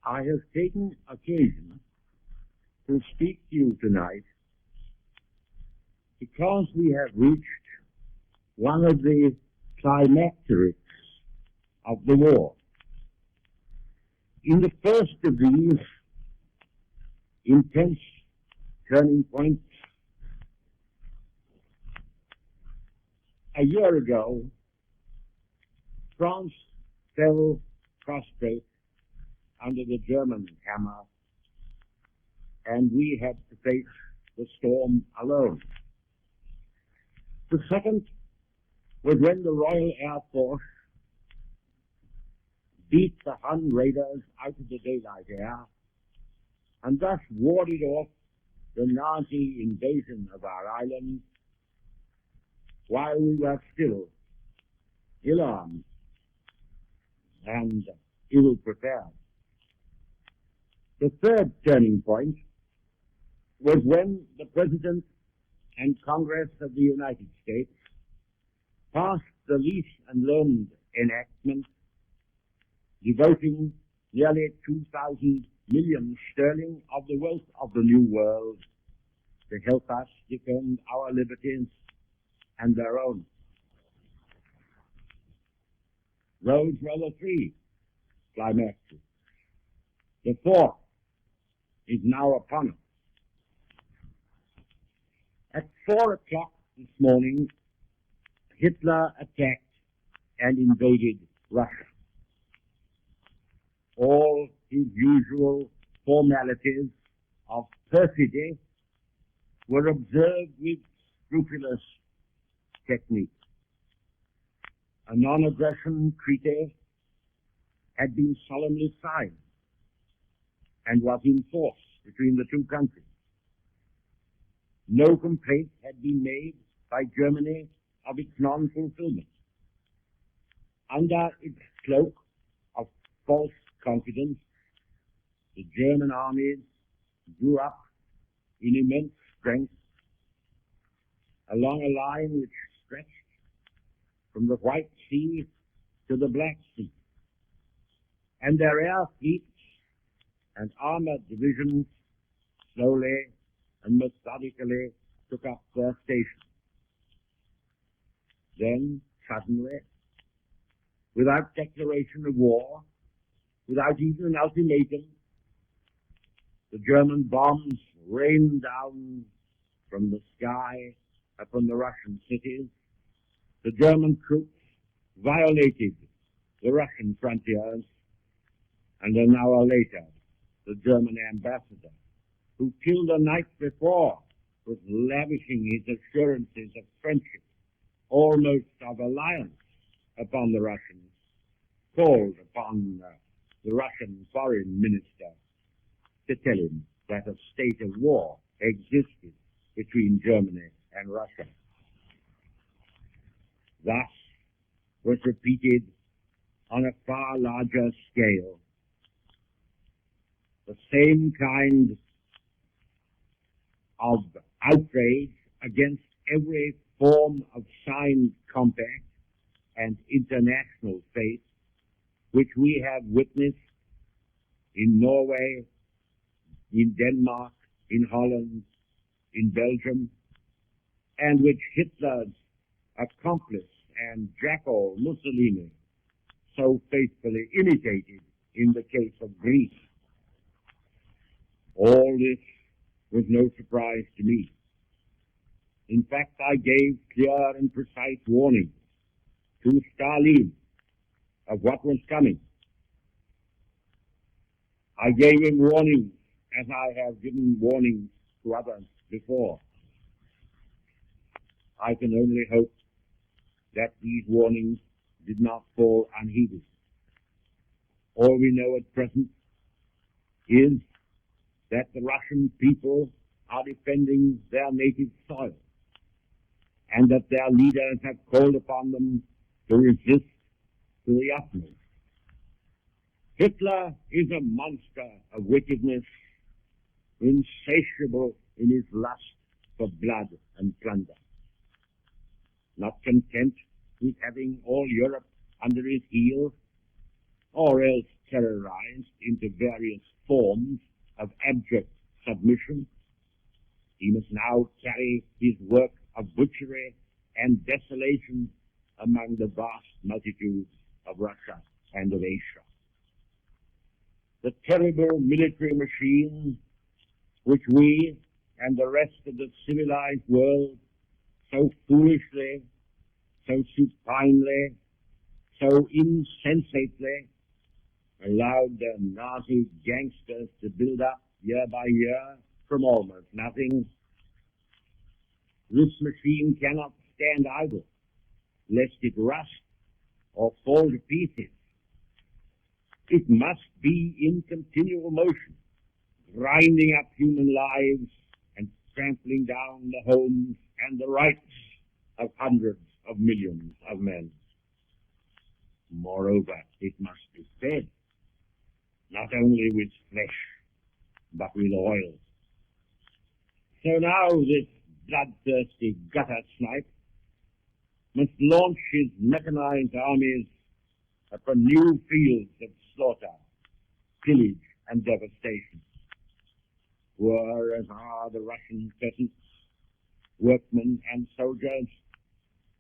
I have taken occasion to speak to you tonight because we have reached one of the climacterics of the war. In the first of these intense turning points, a year ago, France fell prostrate under the German hammer, and we had to face the storm alone. The second was when the Royal Air Force beat the Hun raiders out of the daylight air and thus warded off the Nazi invasion of our island while we were still ill-armed and ill-prepared. The third turning point was when the President and Congress of the United States passed the Lease and Loan enactment devoting nearly 2,000 million sterling of the wealth of the New World to help us defend our liberties and their own. Those were the three climacterics. The fourth is now upon us. At 4 o'clock this morning, Hitler attacked and invaded Russia. All his usual formalities of perfidy were observed with scrupulous technique. A non-aggression treaty had been solemnly signed and was in force between the two countries. No complaint had been made by Germany of its non-fulfillment. Under its cloak of false confidence, the German armies grew up in immense strength along a line which stretched from the White Sea to the Black Sea, and their air fleets and armored divisions slowly and methodically took up their station. Then, suddenly, without declaration of war, without even an ultimatum, the German bombs rained down from the sky upon the Russian cities. The German troops violated the Russian frontiers, and an hour later, the German ambassador, who till the night before was lavishing his assurances of friendship, almost of alliance, upon the Russians, called upon the Russian foreign minister to tell him that a state of war existed between Germany and Russia. Thus was repeated on a far larger scale the same kind of outrage against every form of signed compact and international faith which we have witnessed in Norway, in Denmark, in Holland, in Belgium, and which Hitler's accomplice and jackal Mussolini so faithfully imitated in the case of Greece. All this was no surprise to me. In fact, I gave clear and precise warning to Stalin of what was coming. I gave him warnings as I have given warnings to others before. I can only hope that these warnings did not fall unheeded. All we know at present is that the Russian people are defending their native soil, and that their leaders have called upon them to resist to the utmost. Hitler is a monster of wickedness, insatiable in his lust for blood and plunder. Not content with having all Europe under his heel, or else terrorized into various forms of abject submission, he must now carry his work of butchery and desolation among the vast multitudes of Russia and of Asia. The terrible military machine which we and the rest of the civilized world so foolishly, so supinely, so insensately allowed the Nazi gangsters to build up year by year from almost nothing. This machine cannot stand idle, lest it rust or fall to pieces. It must be in continual motion, grinding up human lives and trampling down the homes and the rights of hundreds of millions of men. Moreover, it must be fed, not only with flesh, but with oil. So now this bloodthirsty gutter snipe must launch his mechanized armies upon new fields of slaughter, pillage, and devastation. Poor as are the Russian peasants, workmen, and soldiers,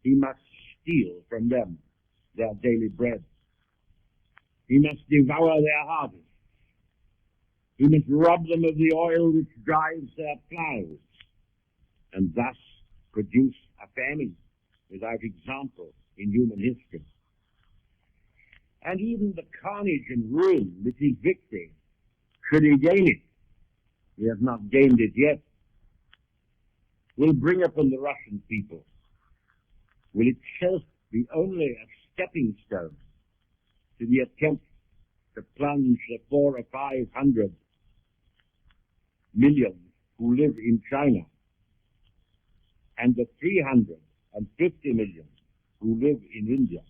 he must steal from them their daily bread. He must devour their harvests. He must rob them of the oil which drives their plows, and thus produce a famine without example in human history. And even the carnage and ruin which is victory, should he gain it, he has not gained it yet, will bring upon the Russian people, will itself be only a stepping stone to the attempt to plunge the 400 or 500 million who live in China and the 350 million who live in India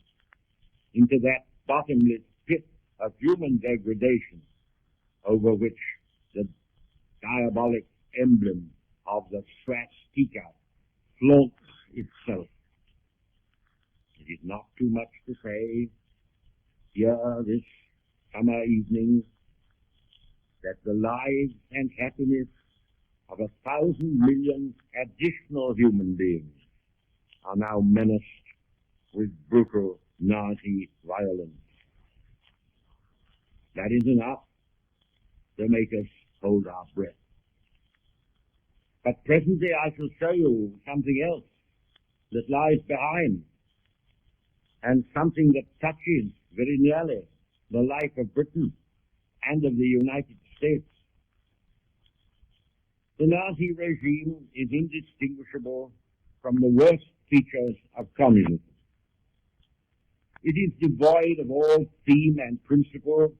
into that bottomless pit of human degradation over which the diabolic emblem of the swastika flaunts itself. It is not too much to say here this summer evening that the lives and happiness of 1,000 million additional human beings are now menaced with brutal Nazi violence. That is enough to make us hold our breath. But presently I shall show you something else that lies behind, and something that touches very nearly the life of Britain and of the United States. The Nazi regime is indistinguishable from the worst features of communism. It is devoid of all theme and principle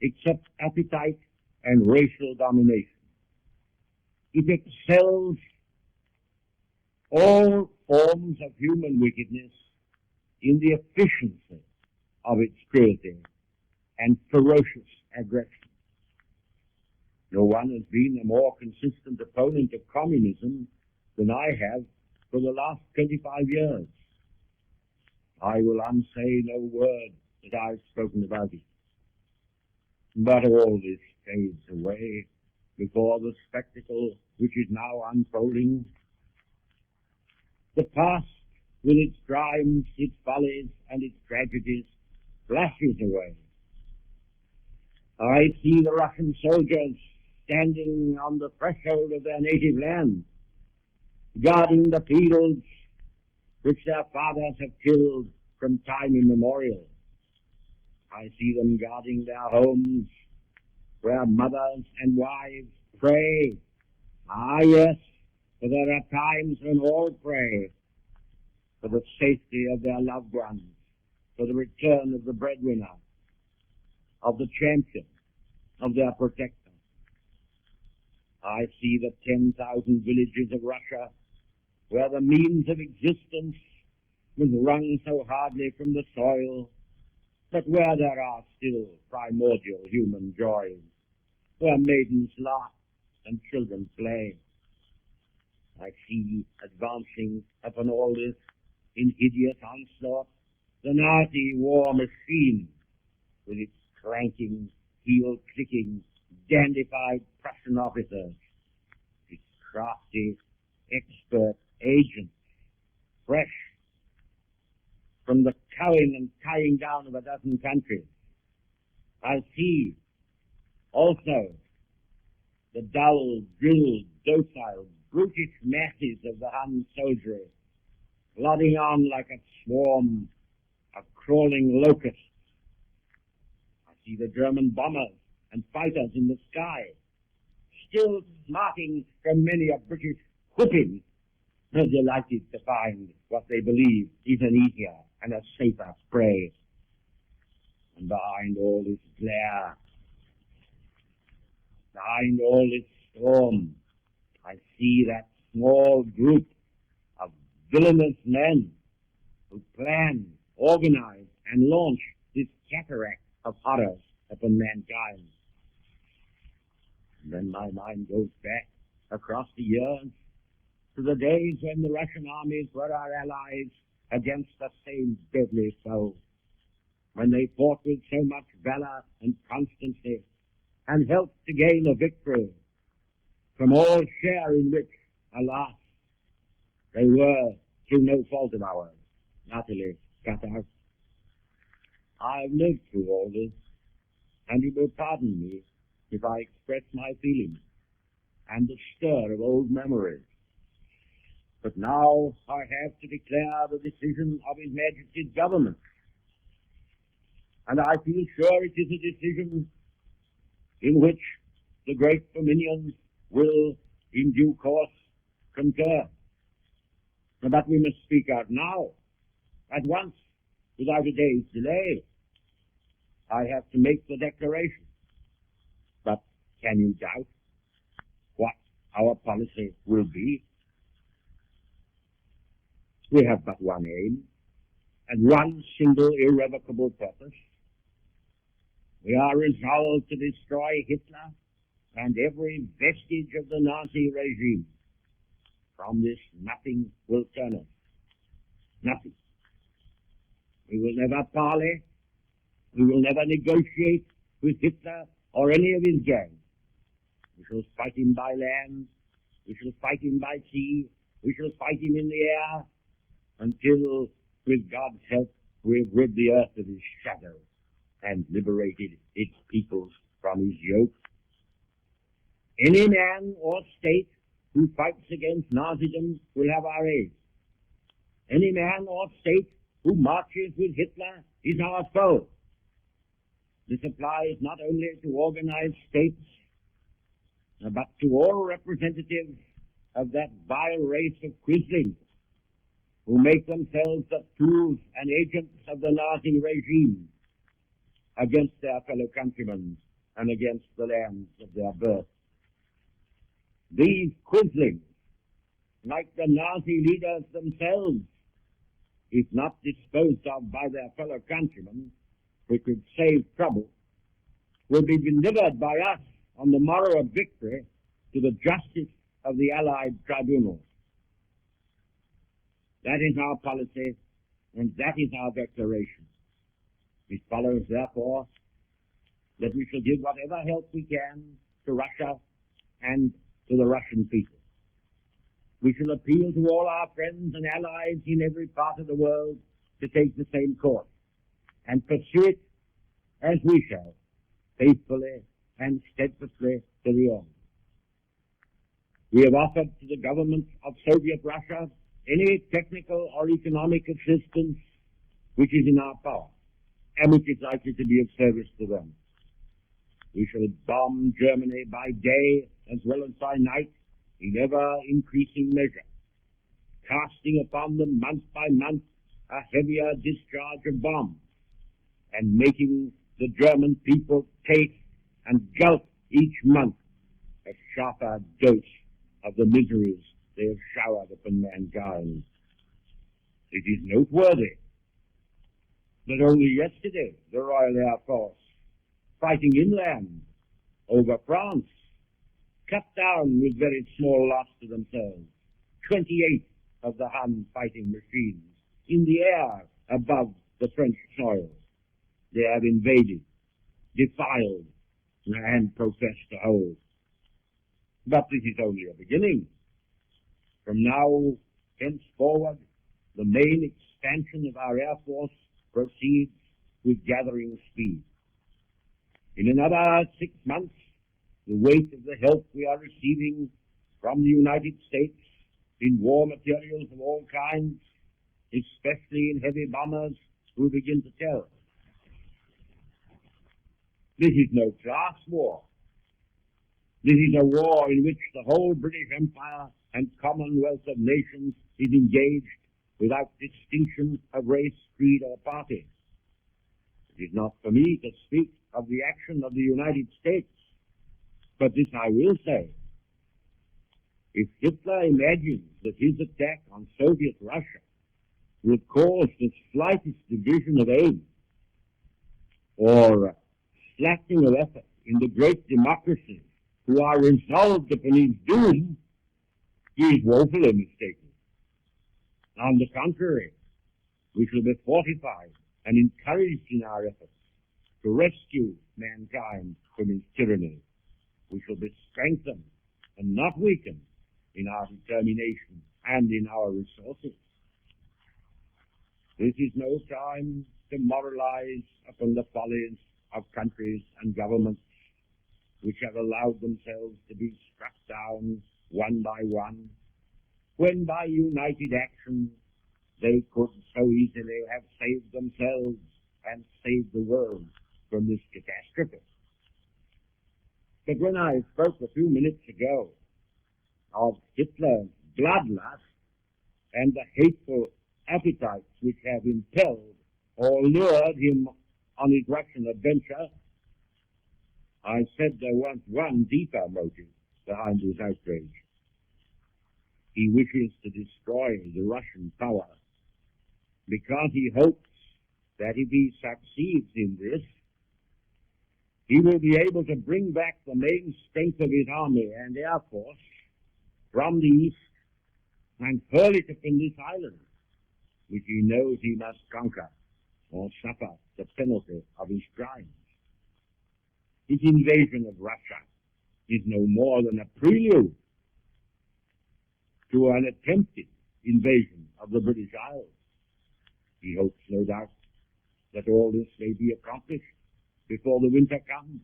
except appetite and racial domination. It excels all forms of human wickedness in the efficiency of its cruelty and ferocious aggression. No one has been a more consistent opponent of communism than I have for the last 25 years. I will unsay no word that I've spoken about it. But all this fades away before the spectacle which is now unfolding. The past, with its crimes, its follies, and its tragedies, flashes away. I see the Russian soldiers standing on the threshold of their native land, guarding the fields which their fathers have tilled from time immemorial. I see them guarding their homes, where mothers and wives pray. Ah, yes, for there are times when all pray for the safety of their loved ones, for the return of the breadwinner, of the champion, of their protector. I see the 10,000 villages of Russia where the means of existence was wrung so hardly from the soil, but where there are still primordial human joys, where maidens laugh and children play. I see advancing upon all this in hideous onslaught the Nazi war machine with its clanking, heel-clicking, dandified Prussian officers, the crafty, expert agents, fresh from the cowing and tying down of a dozen countries. I see also the dull, drilled, docile, brutish masses of the Hun soldiery, plodding on like a swarm of crawling locusts. I see the German bombers and fighters in the sky, still smarting from many a British whipping, delighted to find what they believe is an easier and a safer prey. And behind all this glare, behind all this storm, I see that small group of villainous men who plan, organize, and launch this cataract of horrors upon mankind. And then my mind goes back across the years to the days when the Russian armies were our allies against the same deadly foe, when they fought with so much valor and constancy and helped to gain a victory, from all share in which, alas, they were, through no fault of ours, utterly cut out. I've lived through all this, and you will pardon me if I express my feelings and the stir of old memories. But now I have to declare the decision of His Majesty's government, and I feel sure it is a decision in which the great dominions will in due course concur. But we must speak out now, at once, without a day's delay. I have to make the declaration. But can you doubt what our policy will be? We have but one aim, and one single irrevocable purpose. We are resolved to destroy Hitler and every vestige of the Nazi regime. From this, nothing will turn us. Nothing. We will never parley. We will never negotiate with Hitler or any of his gang. We shall fight him by land. We shall fight him by sea. We shall fight him in the air until, with God's help, we have rid the earth of his shadow and liberated its peoples from his yoke. Any man or state who fights against Nazism will have our aid. Any man or state who marches with Hitler is our foe. This applies not only to organized states, but to all representatives of that vile race of quislings who make themselves the tools and agents of the Nazi regime against their fellow countrymen and against the lands of their birth. These quislings, like the Nazi leaders themselves, if not disposed of by their fellow countrymen, who could save trouble, will be delivered by us on the morrow of victory to the justice of the Allied tribunals. That is our policy, and that is our declaration. It follows, therefore, that we shall give whatever help we can to Russia and to the Russian people. We shall appeal to all our friends and allies in every part of the world to take the same course and pursue it as we shall, faithfully and steadfastly to the end. We have offered to the government of Soviet Russia any technical or economic assistance which is in our power and which is likely to be of service to them. We shall bomb Germany by day as well as by night in ever-increasing measure, casting upon them month by month a heavier discharge of bombs and making the German people take and gulp each month a sharper dose of the miseries they have showered upon mankind. It is noteworthy that only yesterday the Royal Air Force, fighting inland over France, cut down with very small loss to themselves 28 of the Hun fighting machines in the air above the French soil. They have invaded defiled and professed to hold. But this is only a beginning. From now henceforward, the main expansion of our Air Force proceeds with gathering speed. In another 6 months, the weight of the help we are receiving from the United States in war materials of all kinds, especially in heavy bombers, will begin to tell. This is no class war. This is a war in which the whole British Empire and Commonwealth of Nations is engaged without distinction of race, creed, or party. It is not for me to speak of the action of the United States, but this I will say. If Hitler imagines that his attack on Soviet Russia will cause the slightest division of aim or slackening of effort in the great democracies who are resolved upon his doom, he is woefully mistaken. On the contrary, we shall be fortified and encouraged in our efforts to rescue mankind from his tyranny. We shall be strengthened and not weakened in our determination and in our resources. This is no time to moralize upon the follies of countries and governments which have allowed themselves to be struck down one by one, when by united action they could so easily have saved themselves and saved the world from this catastrophe. But when I spoke a few minutes ago of Hitler's bloodlust and the hateful appetites which have impelled or lured him on his Russian adventure, I said there was one deeper motive behind his outrage. He wishes to destroy the Russian power because he hopes that if he succeeds in this, he will be able to bring back the main strength of his army and air force from the east and hurl it upon this island, which he knows he must conquer or suffer the penalty of his crimes. His invasion of Russia is no more than a prelude to an attempted invasion of the British Isles. He hopes, no doubt, that all this may be accomplished before the winter comes,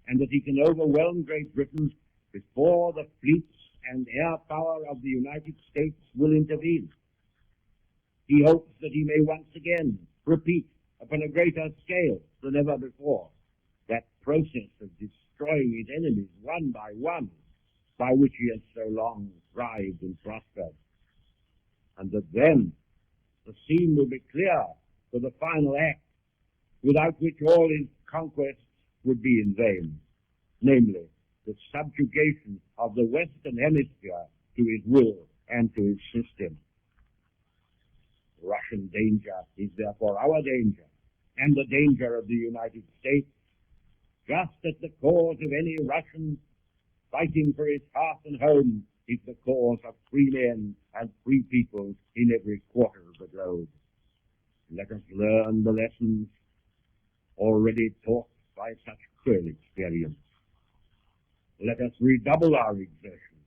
and that he can overwhelm Great Britain before the fleets and air power of the United States will intervene. He hopes that he may once again repeat upon a greater scale than ever before that process of destroying his enemies one by one, by which he has so long thrived and prospered. And that then the scene will be clear for the final act, without which all his conquests would be in vain, namely the subjugation of the Western Hemisphere to his will and to his system. Russian danger is therefore our danger, and the danger of the United States, just as the cause of any Russian fighting for his hearth and home is the cause of free men and free peoples in every quarter of the globe. Let us learn the lessons already taught by such cruel experience. Let us redouble our exertions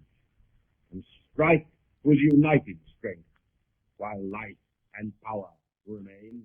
and strike with united strength while life and power remain.